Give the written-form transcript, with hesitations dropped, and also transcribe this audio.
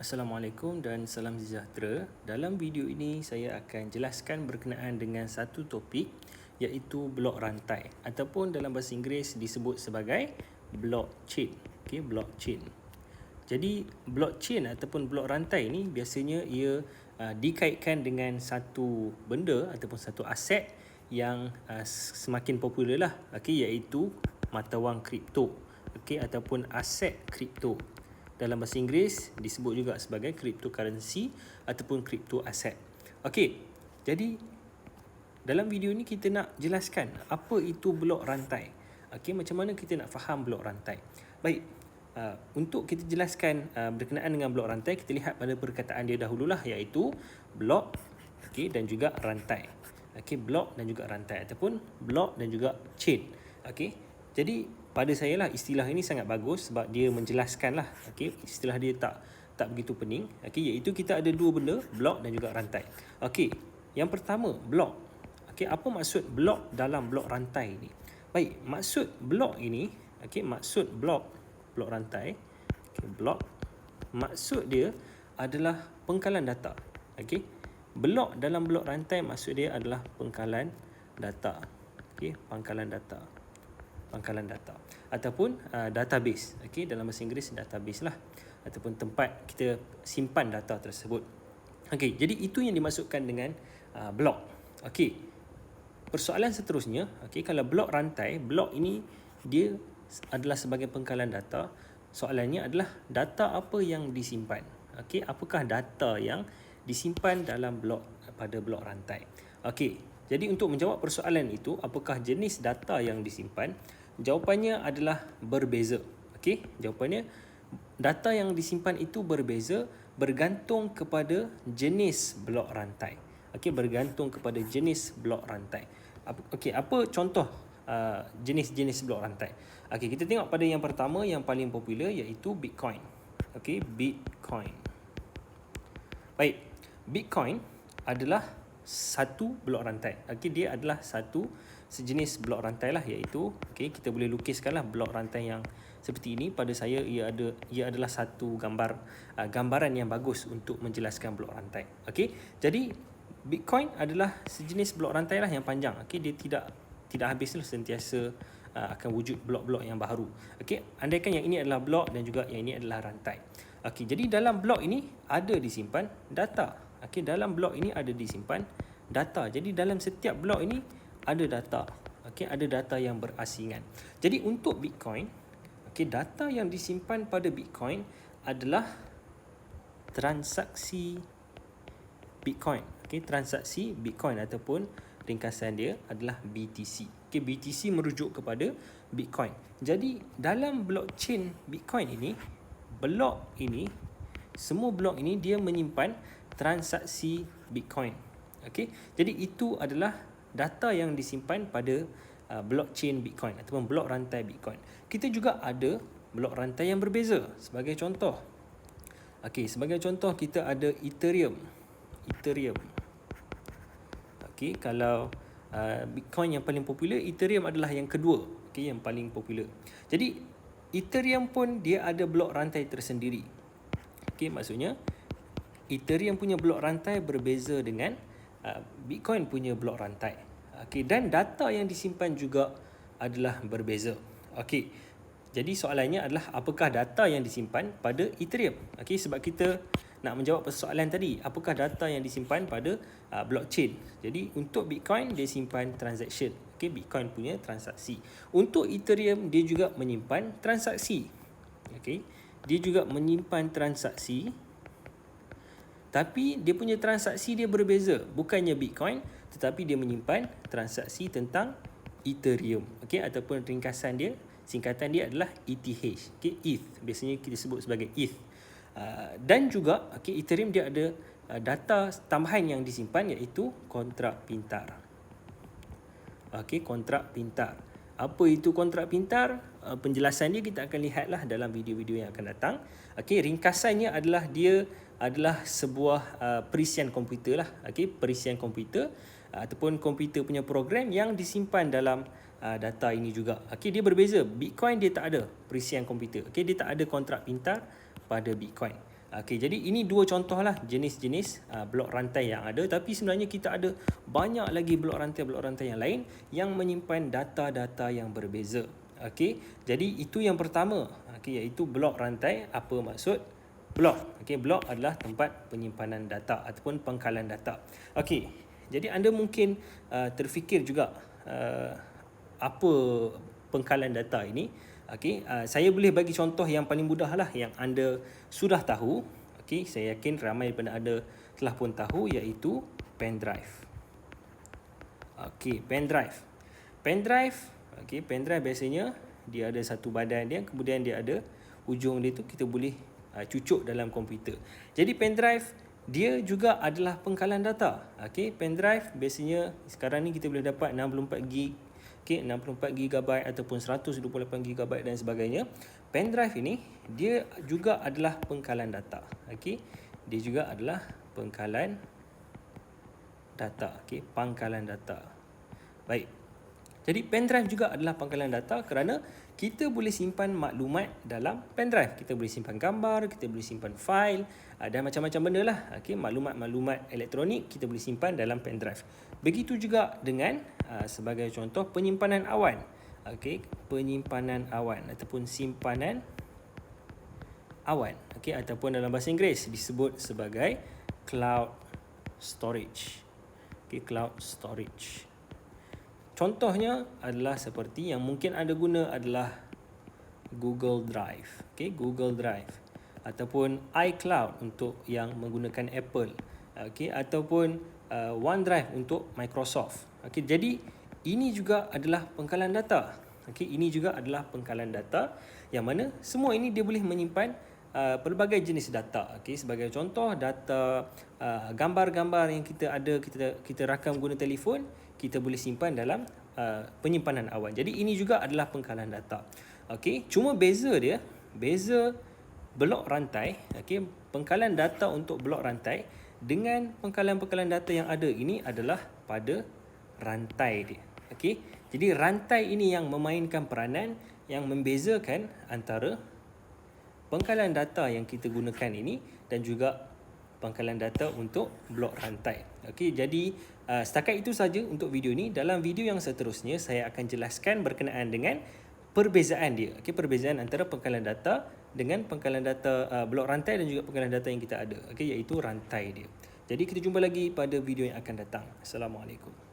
Assalamualaikum dan salam sejahtera. Dalam video ini saya akan jelaskan berkenaan dengan satu topik iaitu blok rantai ataupun dalam bahasa Inggeris disebut sebagai blockchain. Okey, blockchain. Jadi blockchain ataupun blok rantai ni biasanya ia dikaitkan dengan satu benda ataupun satu aset yang semakin popular lah, iaitu mata wang kripto, ataupun aset kripto. Dalam bahasa Inggeris disebut juga sebagai cryptocurrency ataupun crypto asset. Okey, jadi dalam video ni kita nak jelaskan apa itu blok rantai. Okey, macam mana kita nak faham blok rantai. Baik, untuk kita jelaskan berkenaan dengan blok rantai, kita lihat pada perkataan dia dahululah, iaitu blok dan juga rantai. Okey, blok dan juga rantai ataupun blok dan juga chain. Okey, jadi pada saya lah istilah ini sangat bagus sebab dia menjelaskan lah. Okey, istilah dia tak begitu pening. Okey, iaitu kita ada dua benda, blok dan juga rantai. Okey, yang pertama blok. Okey, apa maksud blok dalam blok rantai ini? Baik, maksud blok ini, maksud blok rantai, blok, maksud dia adalah pengkalan data. Okey, blok dalam blok rantai maksud dia adalah pengkalan data. Okey, pangkalan data ataupun database. Okey, dalam bahasa Inggeris database lah, ataupun tempat kita simpan data tersebut. Okey, jadi itu yang dimaksudkan dengan blok. Okey, persoalan seterusnya, kalau blok rantai, blok ini dia adalah sebagai pengkalan data. Soalannya adalah data apa yang disimpan. Okey, apakah data yang disimpan dalam pada blok rantai. Okey, jadi untuk menjawab persoalan itu, apakah jenis data yang disimpan? Jawapannya adalah berbeza. Okey, jawapannya data yang disimpan itu berbeza bergantung kepada jenis blok rantai. Okey, bergantung kepada jenis blok rantai. Okey, apa contoh jenis-jenis blok rantai? Okey, kita tengok pada yang pertama yang paling popular iaitu Bitcoin. Okey, Bitcoin. Baik, Bitcoin adalah satu blok rantai. Okey, dia adalah sejenis blok rantai lah, iaitu kita boleh lukiskanlah blok rantai yang seperti ini. Pada saya ia adalah satu gambaran yang bagus untuk menjelaskan blok rantai. Okey, jadi Bitcoin adalah sejenis blok rantai lah yang panjang. Okey, dia tidak habis lah, sentiasa akan wujud blok-blok yang baru. Okey, andaikan yang ini adalah blok dan juga yang ini adalah rantai. Okey, jadi dalam blok ini ada disimpan data. Okey, dalam blok ini ada disimpan data. Jadi dalam setiap blok ini ada data. Okey, ada data yang berasingan. Jadi untuk Bitcoin, data yang disimpan pada Bitcoin adalah transaksi Bitcoin. Transaksi Bitcoin ataupun ringkasan dia adalah BTC. BTC merujuk kepada Bitcoin. Jadi dalam blockchain Bitcoin ini, semua blok ini dia menyimpan transaksi Bitcoin. Jadi itu adalah data yang disimpan pada blockchain Bitcoin ataupun blok rantai Bitcoin. Kita juga ada blok rantai yang berbeza. Sebagai contoh, sebagai contoh kita ada Ethereum. Kalau Bitcoin yang paling popular, Ethereum adalah yang kedua, yang paling popular. Jadi Ethereum pun dia ada blok rantai tersendiri. Maksudnya Ethereum punya blok rantai berbeza dengan Bitcoin punya blok rantai. Dan data yang disimpan juga adalah berbeza. Jadi soalannya adalah apakah data yang disimpan pada Ethereum? Sebab kita nak menjawab persoalan tadi, apakah data yang disimpan pada blockchain. Jadi untuk Bitcoin dia simpan transaction. Bitcoin punya transaksi. Untuk Ethereum dia juga menyimpan transaksi. Dia juga menyimpan transaksi, tapi dia punya transaksi dia berbeza. Bukannya Bitcoin, tetapi dia menyimpan transaksi tentang Ethereum. Ataupun ringkasan dia, singkatan dia adalah ETH. ETH. Biasanya kita sebut sebagai ETH. Dan juga Ethereum dia ada data tambahan yang disimpan, iaitu kontrak pintar. Kontrak pintar. Apa itu kontrak pintar? Penjelasan dia kita akan lihatlah dalam video-video yang akan datang. Ringkasannya adalah dia adalah sebuah perisian komputer lah. Perisian komputer ataupun komputer punya program yang disimpan dalam data ini juga. Dia berbeza. Bitcoin dia tak ada perisian komputer. Dia tak ada kontrak pintar pada Bitcoin. Okey, jadi ini dua contohlah jenis-jenis blok rantai yang ada, tapi sebenarnya kita ada banyak lagi blok rantai yang lain yang menyimpan data-data yang berbeza. Okey, jadi itu yang pertama, okey, iaitu blok rantai. Apa maksud blok? Okey, blok adalah tempat penyimpanan data ataupun pangkalan data. Okey, jadi anda mungkin terfikir juga apa pengkalan data ini. Okey, saya boleh bagi contoh yang paling mudah lah yang anda sudah tahu. Okey, saya yakin ramai daripada anda telah pun tahu, iaitu pen drive. Okey, pen drive. Pen drive, okey, pen drive biasanya dia ada satu badan dia, kemudian dia ada ujung dia tu kita boleh cucuk dalam komputer. Jadi pen drive dia juga adalah pengkalan data. Okey, pen drive biasanya sekarang ni kita boleh dapat 64 gig, okey, 64 GB ataupun 128 GB dan sebagainya. Pen drive ini dia juga adalah pengkalan data. Okey, dia juga adalah pengkalan data. Okey, pangkalan data. Baik. Jadi pen drive juga adalah pangkalan data kerana kita boleh simpan maklumat dalam pen drive. Kita boleh simpan gambar, kita boleh simpan fail dan macam-macam benda lah. Okay, maklumat-maklumat elektronik kita boleh simpan dalam pen drive. Begitu juga dengan sebagai contoh penyimpanan awan. Okay, penyimpanan awan ataupun simpanan awan. Okay, ataupun dalam bahasa Inggeris disebut sebagai cloud storage. Okay, cloud storage. Contohnya adalah seperti yang mungkin anda guna adalah Google Drive. Okay, Google Drive. Ataupun iCloud untuk yang menggunakan Apple. Okay, ataupun OneDrive untuk Microsoft. Okay, jadi ini juga adalah pengkalan data. Okay, ini juga adalah pengkalan data yang mana semua ini dia boleh menyimpan pelbagai jenis data. Okay, sebagai contoh data gambar-gambar yang kita ada, kita rakam guna telefon, kita boleh simpan dalam penyimpanan awan. Jadi ini juga adalah pengkalan data. Okey, cuma beza blok rantai, okey, pengkalan data untuk blok rantai dengan pengkalan-pengkalan data yang ada ini adalah pada rantai dia. Okey, jadi rantai ini yang memainkan peranan yang membezakan antara pengkalan data yang kita gunakan ini dan juga pangkalan data untuk blok rantai. Okey, jadi setakat itu saja untuk video ini. Dalam video yang seterusnya saya akan jelaskan berkenaan dengan perbezaan dia. Okey, perbezaan antara pangkalan data dengan pangkalan data blok rantai dan juga pangkalan data yang kita ada. Okey, iaitu rantai dia. Jadi kita jumpa lagi pada video yang akan datang. Assalamualaikum.